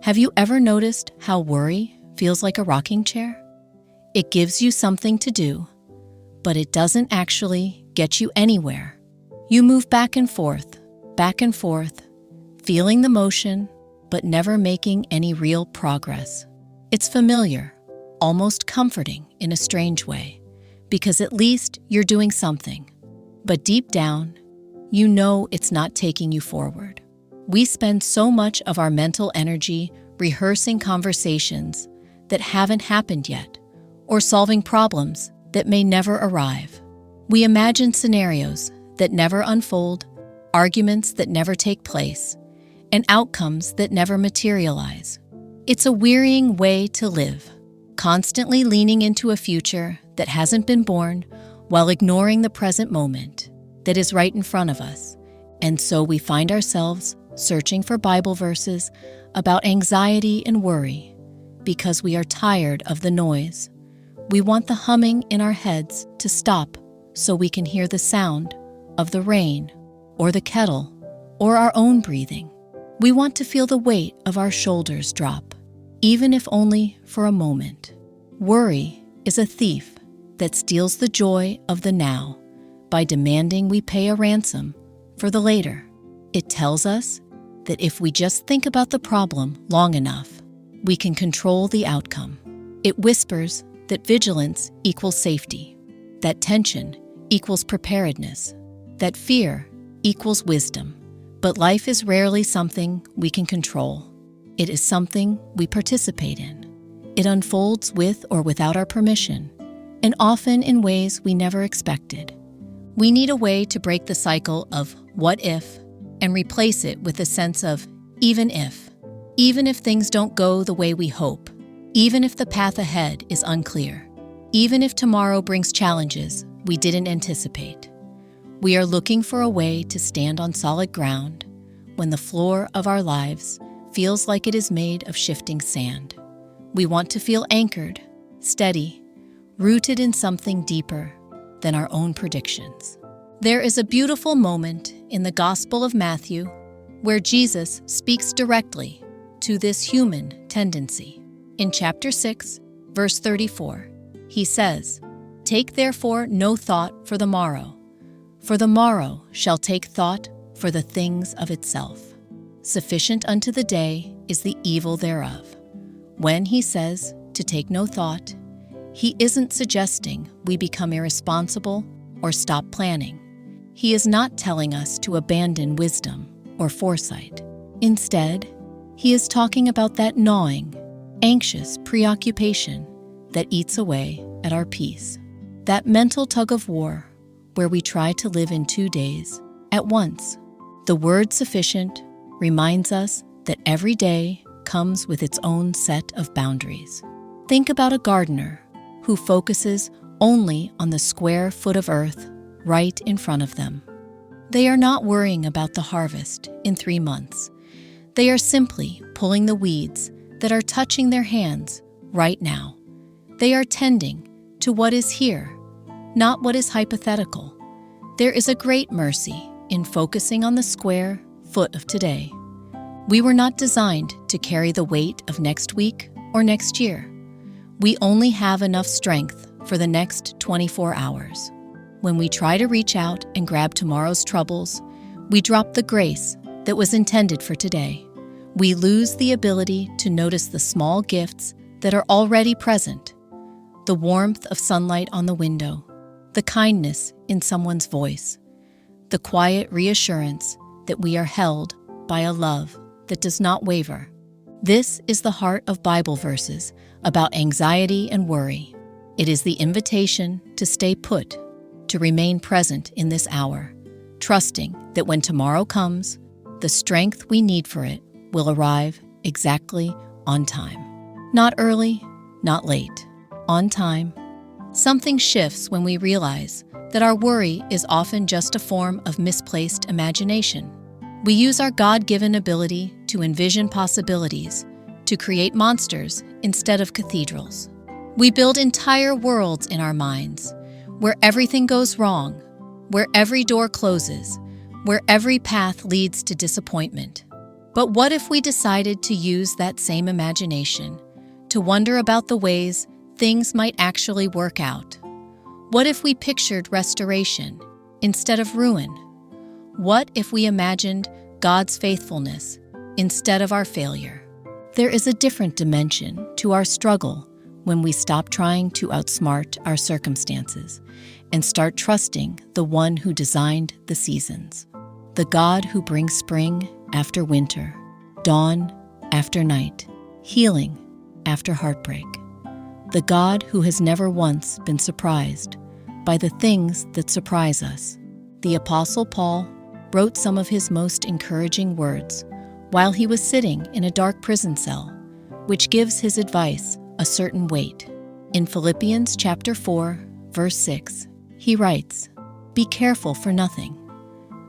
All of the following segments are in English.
Have you ever noticed how worry feels like a rocking chair? It gives you something to do, but it doesn't actually get you anywhere. You move back and forth, feeling the motion, but never making any real progress. It's familiar, almost comforting in a strange way, because at least you're doing something. But deep down, you know it's not taking you forward. We spend so much of our mental energy rehearsing conversations that haven't happened yet, or solving problems that may never arrive. We imagine scenarios that never unfold, arguments that never take place, and outcomes that never materialize. It's a wearying way to live, constantly leaning into a future that hasn't been born while ignoring the present moment that is right in front of us. And so we find ourselves searching for Bible verses about anxiety and worry because we are tired of the noise. We want the humming in our heads to stop so we can hear the sound of the rain or the kettle or our own breathing. We want to feel the weight of our shoulders drop, even if only for a moment. Worry is a thief that steals the joy of the now by demanding we pay a ransom for the later. It tells us that if we just think about the problem long enough, we can control the outcome. It whispers that vigilance equals safety, that tension equals preparedness, that fear equals wisdom. But life is rarely something we can control. It is something we participate in. It unfolds with or without our permission, and often in ways we never expected. We need a way to break the cycle of what if and replace it with a sense of even if. Even if things don't go the way we hope, even if the path ahead is unclear, even if tomorrow brings challenges we didn't anticipate. We are looking for a way to stand on solid ground when the floor of our lives feels like it is made of shifting sand. We want to feel anchored, steady, rooted in something deeper than our own predictions. There is a beautiful moment in the Gospel of Matthew where Jesus speaks directly to this human tendency. In chapter 6, verse 34, he says, "Take therefore no thought for the morrow shall take thought for the things of itself. Sufficient unto the day is the evil thereof." When he says to take no thought, he isn't suggesting we become irresponsible or stop planning. He is not telling us to abandon wisdom or foresight. Instead, he is talking about that gnawing, anxious preoccupation that eats away at our peace. That mental tug of war where we try to live in 2 days at once. The word sufficient reminds us that every day comes with its own set of boundaries. Think about a gardener who focuses only on the square foot of earth right in front of them. They are not worrying about the harvest in 3 months. They are simply pulling the weeds that are touching their hands right now. They are tending to what is here, not what is hypothetical. There is a great mercy in focusing on the square foot of today. We were not designed to carry the weight of next week or next year. We only have enough strength for the next 24 hours. When we try to reach out and grab tomorrow's troubles, we drop the grace that was intended for today. We lose the ability to notice the small gifts that are already present. The warmth of sunlight on the window, the kindness in someone's voice, the quiet reassurance that we are held by a love that does not waver. This is the heart of Bible verses about anxiety and worry. It is the invitation to stay put, to remain present in this hour, trusting that when tomorrow comes, the strength we need for it will arrive exactly on time. Not early, not late, on time. Something shifts when we realize that our worry is often just a form of misplaced imagination. We use our God-given ability to envision possibilities, to create monsters instead of cathedrals. We build entire worlds in our minds, where everything goes wrong, where every door closes, where every path leads to disappointment. But what if we decided to use that same imagination to wonder about the ways things might actually work out? What if we pictured restoration instead of ruin? What if we imagined God's faithfulness instead of our failure? There is a different dimension to our struggle when we stop trying to outsmart our circumstances and start trusting the one who designed the seasons, the God who brings spring after winter, dawn after night, healing after heartbreak, the God who has never once been surprised by the things that surprise us. The Apostle Paul wrote some of his most encouraging words while he was sitting in a dark prison cell, which gives his advice a certain weight. In Philippians chapter 4, verse 6, he writes, "Be careful for nothing,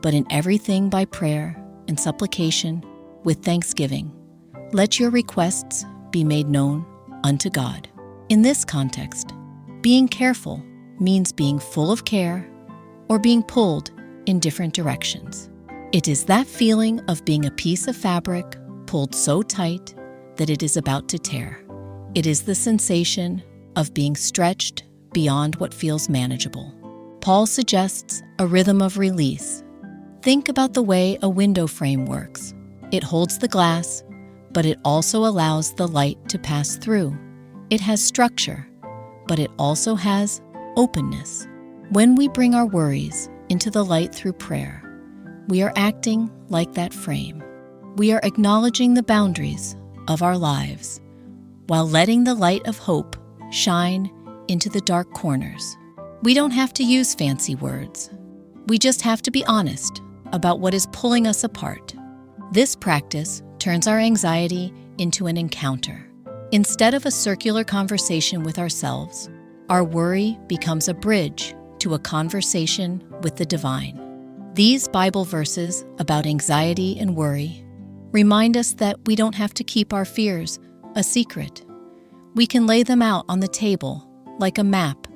but in everything by prayer and supplication with thanksgiving, let your requests be made known unto God." In this context, being careful means being full of care or being pulled in different directions. It is that feeling of being a piece of fabric pulled so tight that it is about to tear. It is the sensation of being stretched beyond what feels manageable. Paul suggests a rhythm of release. Think about the way a window frame works. It holds the glass, but it also allows the light to pass through. It has structure, but it also has openness. When we bring our worries into the light through prayer, we are acting like that frame. We are acknowledging the boundaries of our lives while letting the light of hope shine into the dark corners. We don't have to use fancy words. We just have to be honest about what is pulling us apart. This practice turns our anxiety into an encounter. Instead of a circular conversation with ourselves, our worry becomes a bridge to a conversation with the divine. These Bible verses about anxiety and worry remind us that we don't have to keep our fears a secret. We can lay them out on the table like a map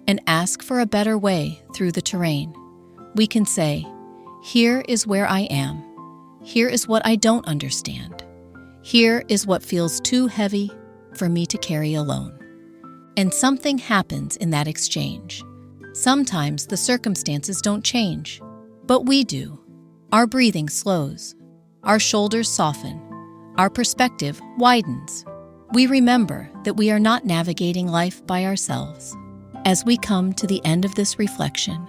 and ask for a better way through the terrain. We can say, "Here is where I am. Here is what I don't understand. Here is what feels too heavy for me to carry alone." And something happens in that exchange. Sometimes the circumstances don't change, but we do. Our breathing slows. Our shoulders soften. Our perspective widens. We remember that we are not navigating life by ourselves. As we come to the end of this reflection,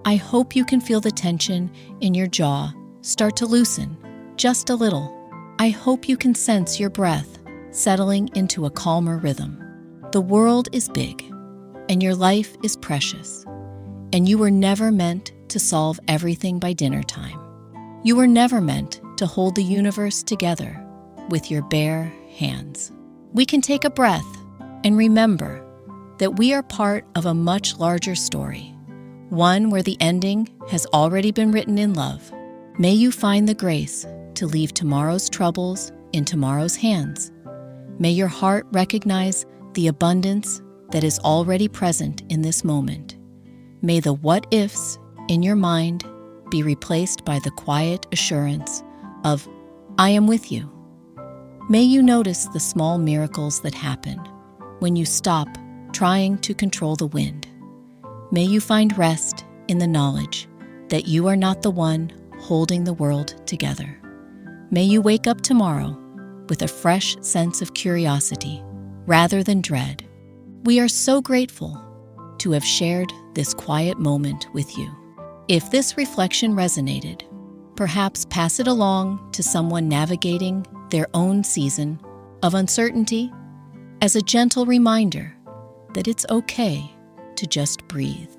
I hope you can feel the tension in your jaw start to loosen just a little. I hope you can sense your breath settling into a calmer rhythm. The world is big, and your life is precious, and you were never meant to solve everything by dinner time. You were never meant to hold the universe together with your bare hands. We can take a breath and remember that we are part of a much larger story, one where the ending has already been written in love. May you find the grace to leave tomorrow's troubles in tomorrow's hands. May your heart recognize the abundance that is already present in this moment. May the what-ifs in your mind be replaced by the quiet assurance of, "I am with you." May you notice the small miracles that happen when you stop trying to control the wind. May you find rest in the knowledge that you are not the one holding the world together. May you wake up tomorrow with a fresh sense of curiosity rather than dread. We are so grateful to have shared this quiet moment with you. If this reflection resonated, perhaps pass it along to someone navigating their own season of uncertainty as a gentle reminder that it's okay to just breathe.